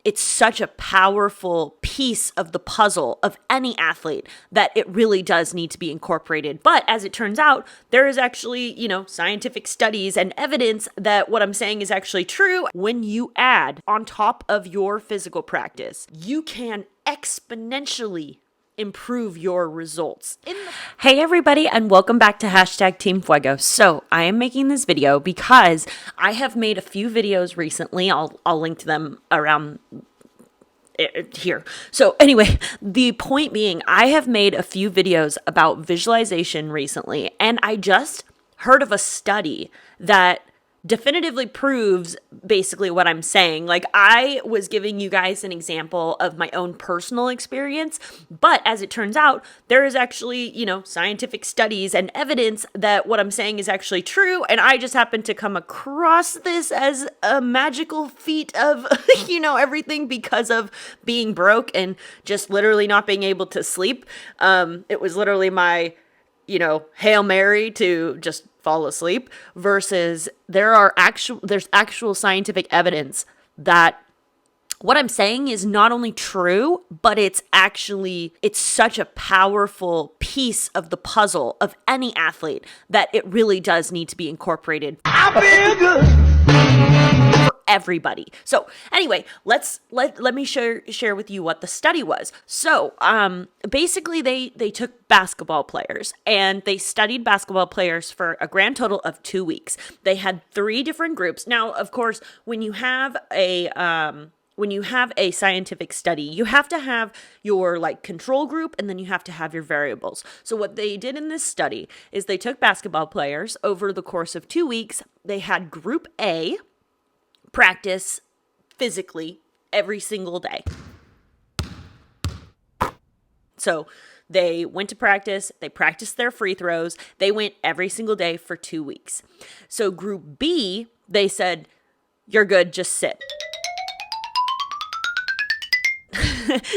It's such a powerful piece of the puzzle of any athlete that it really does need to be incorporated. But as it turns out, there is actually, scientific studies and evidence that what I'm saying is actually true. When you add on top of your physical practice, you can exponentially improve your results. Hey everybody, and welcome back to #Team Fuego. So I am making this video because I have made a few videos recently. I'll link to them around here. So anyway, the point being, I have made a few videos about visualization recently, and I just heard of a study that definitively proves basically what I'm saying. Like, I was giving you guys an example of my own personal experience, but as it turns out, there is actually, scientific studies and evidence that what I'm saying is actually true, and I just happened to come across this as a magical feat of, everything because of being broke and just literally not being able to sleep. It was literally my Hail Mary to just fall asleep, versus there's actual scientific evidence that what I'm saying is not only true, but it's such a powerful piece of the puzzle of any athlete that it really does need to be incorporated. I feel good. For everybody. So anyway, let me share with you what the study was. So basically they took basketball players and they studied basketball players for a grand total of 2 weeks. They had 3 different groups. Now, of course, when you have a scientific study, you have to have your control group, and then you have to have your variables. So what they did in this study is they took basketball players over the course of 2 weeks. They had group A practice physically every single day. So they went to practice, they practiced their free throws, they went every single day for 2 weeks. So group B, they said, you're good, just sit.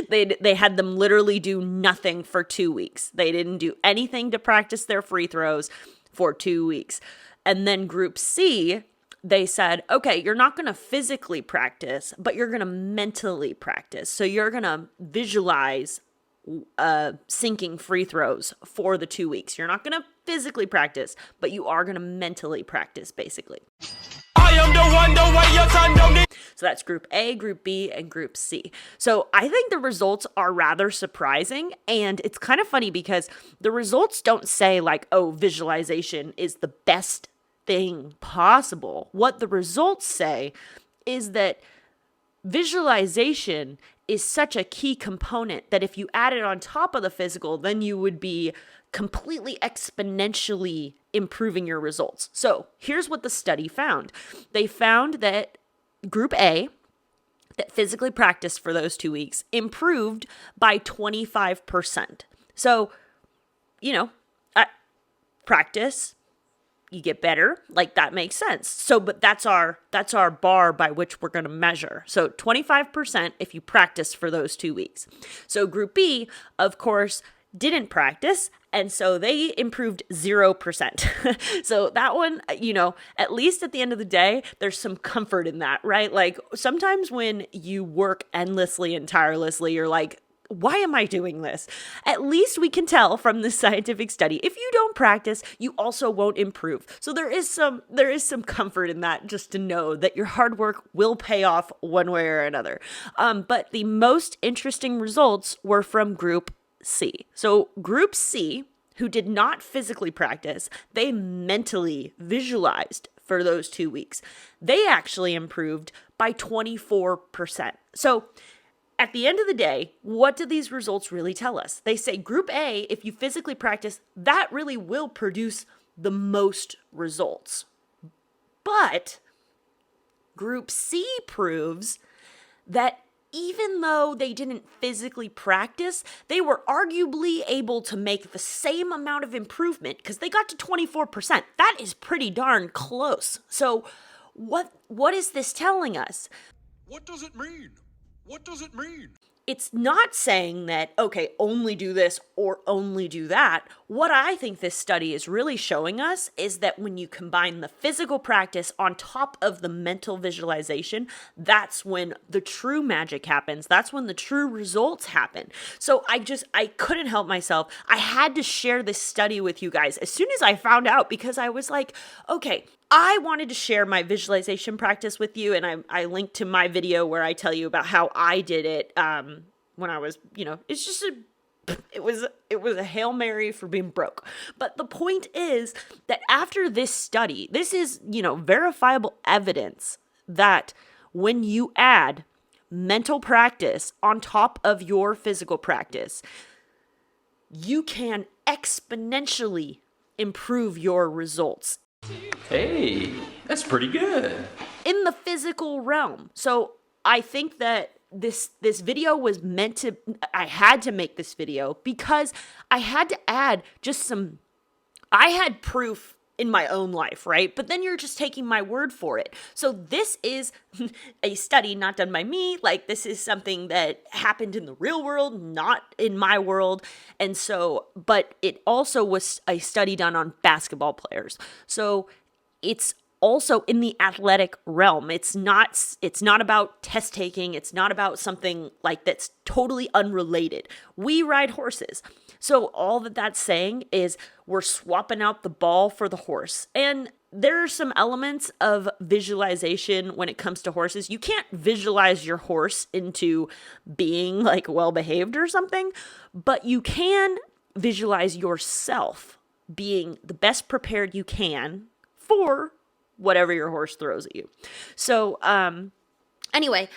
They had them literally do nothing for 2 weeks. They didn't do anything to practice their free throws for 2 weeks. And then group C, they said, okay, you're not going to physically practice, but you're going to mentally practice. So you're going to visualize sinking free throws for the 2 weeks. You're not going to physically practice, but you are going to mentally practice, basically. I am the one, the way your son don't need. So that's group A, group B, and group C. So I think the results are rather surprising, and it's kind of funny because the results don't say visualization is the best thing possible. What the results say is that visualization is such a key component that if you add it on top of the physical, then you would be completely exponentially improving your results. So here's what the study found. They found that group A, that physically practiced for those 2 weeks, improved by 25%. So, practice, you get better, that makes sense. So, but that's our bar by which we're going to measure. So 25% if you practice for those 2 weeks. So group B, of course, didn't practice, and so they improved 0%. So that one, at least at the end of the day, there's some comfort in that, right? Sometimes when you work endlessly and tirelessly, you're like, why am I doing this? At least we can tell from this scientific study, if you don't practice, you also won't improve. So there is some comfort in that, just to know that your hard work will pay off one way or another. But the most interesting results were from group C. So group C, who did not physically practice, they mentally visualized for those 2 weeks. They actually improved by 24%. So at the end of the day, what do these results really tell us? They say group A, if you physically practice, that really will produce the most results. But group C proves that even though they didn't physically practice, they were arguably able to make the same amount of improvement because they got to 24%. That is pretty darn close. So what is this telling us? What does it mean? What does it mean? it's not saying that, okay, only do this or only do that. What I think this study is really showing us is that when you combine the physical practice on top of the mental visualization, that's when the true magic happens. That's when the true results happen. So I couldn't help myself. I had to share this study with you guys as soon as I found out, because I was like, okay, I wanted to share my visualization practice with you, and I linked to my video where I tell you about how I did it when I was, it's just it was a Hail Mary for being broke. But the point is that after this study, this is, verifiable evidence that when you add mental practice on top of your physical practice, you can exponentially improve your results. Hey, that's pretty good. In the physical realm. So I think that this video was meant to, I had to make this video because I had to add just I had proof in my own life, right? But then you're just taking my word for it. So this is a study not done by me. Like, this is something that happened in the real world, not in my world. And so, but it also was a study done on basketball players. So it's also in the athletic realm. It's not about test taking. It's not about something like that's totally unrelated. We ride horses. So all that's saying is we're swapping out the ball for the horse. And there are some elements of visualization when it comes to horses. You can't visualize your horse into being like well-behaved or something, but you can visualize yourself being the best prepared you can for whatever your horse throws at you. So, anyway,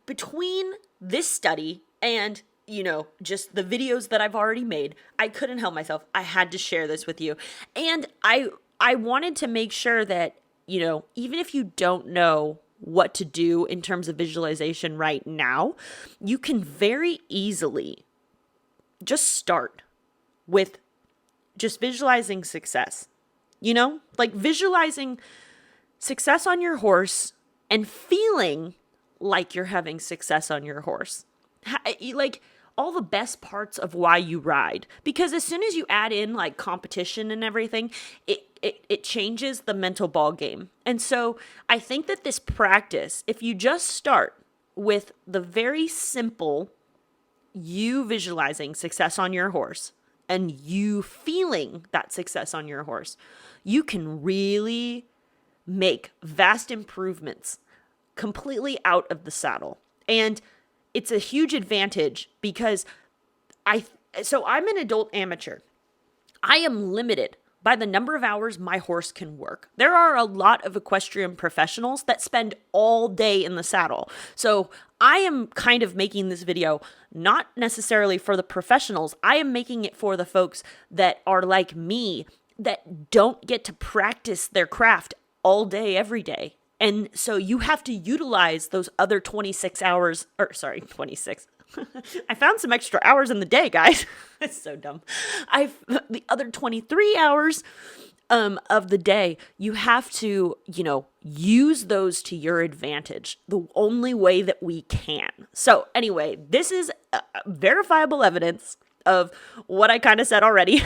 between this study and, just the videos that I've already made, I couldn't help myself. I had to share this with you. And I wanted to make sure that, even if you don't know what to do in terms of visualization right now, you can very easily just start with just visualizing success. Like visualizing success on your horse and feeling like you're having success on your horse. Like all the best parts of why you ride. Because as soon as you add in like competition and everything, it changes the mental ball game. And so I think that this practice, if you just start with the very simple, you visualizing success on your horse, and you feeling that success on your horse, you can really make vast improvements completely out of the saddle. And it's a huge advantage because I'm an adult amateur. I am limited by the number of hours my horse can work. There are a lot of equestrian professionals that spend all day in the saddle. So I am kind of making this video not necessarily for the professionals. I am making it for the folks that are like me, that don't get to practice their craft all day, every day. And so you have to utilize those other 26. I found some extra hours in the day, guys. It's so dumb. The other 23 hours of the day, you have to, use those to your advantage the only way that we can. So anyway, this is verifiable evidence of what I kind of said already,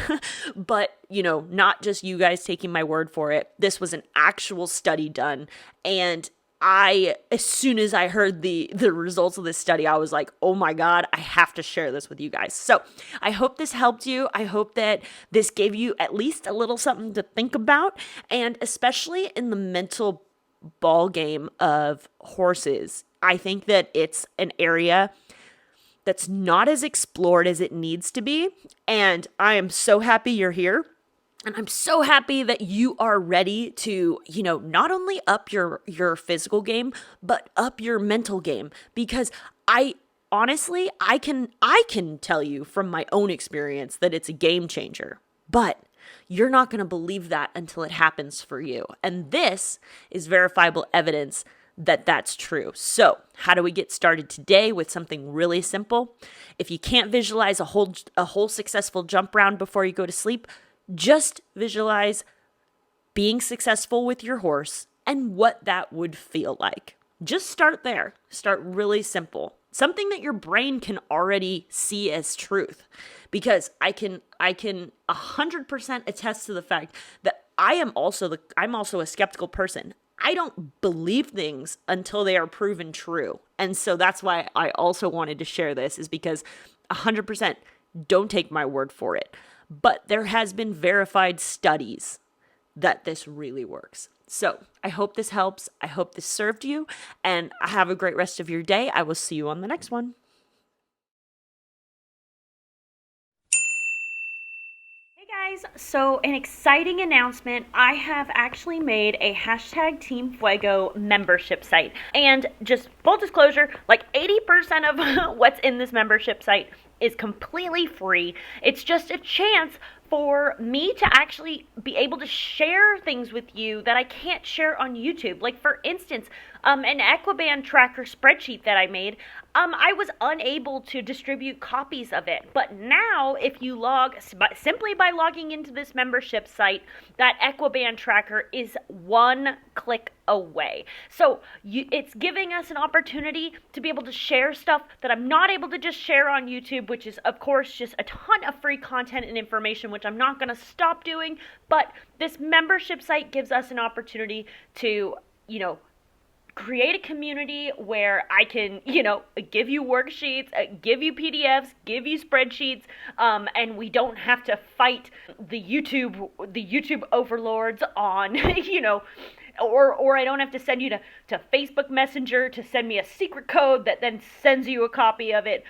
but, not just you guys taking my word for it. This was an actual study done. And as soon as I heard the results of this study, I was like, oh my God, I have to share this with you guys. So I hope this helped you. I hope that this gave you at least a little something to think about. And especially in the mental ball game of horses, I think that it's an area that's not as explored as it needs to be. And I am so happy you're here. And I'm so happy that you are ready to, not only up your physical game, but up your mental game. Because I can tell you from my own experience that it's a game changer. But you're not going to believe that until it happens for you. And this is verifiable evidence that that's true. So how do we get started today with something really simple? If you can't visualize a whole successful jump round before you go to sleep, just visualize being successful with your horse and what that would feel like. Just start there. Start really simple. something that your brain can already see as truth. Because I can 100% attest to the fact that I'm also a skeptical person. I don't believe things until they are proven true. And so that's why I also wanted to share this, is because 100% don't take my word for it. But there has been verified studies that this really works. So I hope this helps. I hope this served you, and have a great rest of your day. I will see you on the next one. Hey guys, so an exciting announcement. I have actually made a hashtag Team Fuego membership site. And just full disclosure, like 80% of what's in this membership site is completely free. It's just a chance for me to actually be able to share things with you that I can't share on YouTube. Like, for instance, an EQUIBAND tracker spreadsheet that I made, I was unable to distribute copies of it. But now, if you simply by logging into this membership site, that EQUIBAND tracker is one click away. So it's giving us an opportunity to be able to share stuff that I'm not able to just share on YouTube, which is, of course, just a ton of free content and information, which I'm not going to stop doing. But this membership site gives us an opportunity to, create a community where I can, give you worksheets, give you PDFs, give you spreadsheets, and we don't have to fight the YouTube overlords on, or I don't have to send you to Facebook Messenger to send me a secret code that then sends you a copy of it.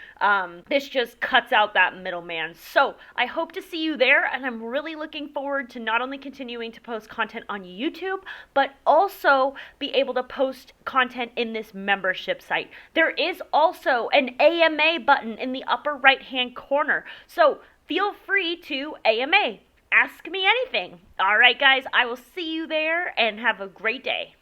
This just cuts out that middleman. So I hope to see you there, and I'm really looking forward to not only continuing to post content on YouTube, but also be able to post content in this membership site. There is also an AMA button in the upper right-hand corner, so feel free to AMA. Ask me anything. All right, guys, I will see you there, and have a great day.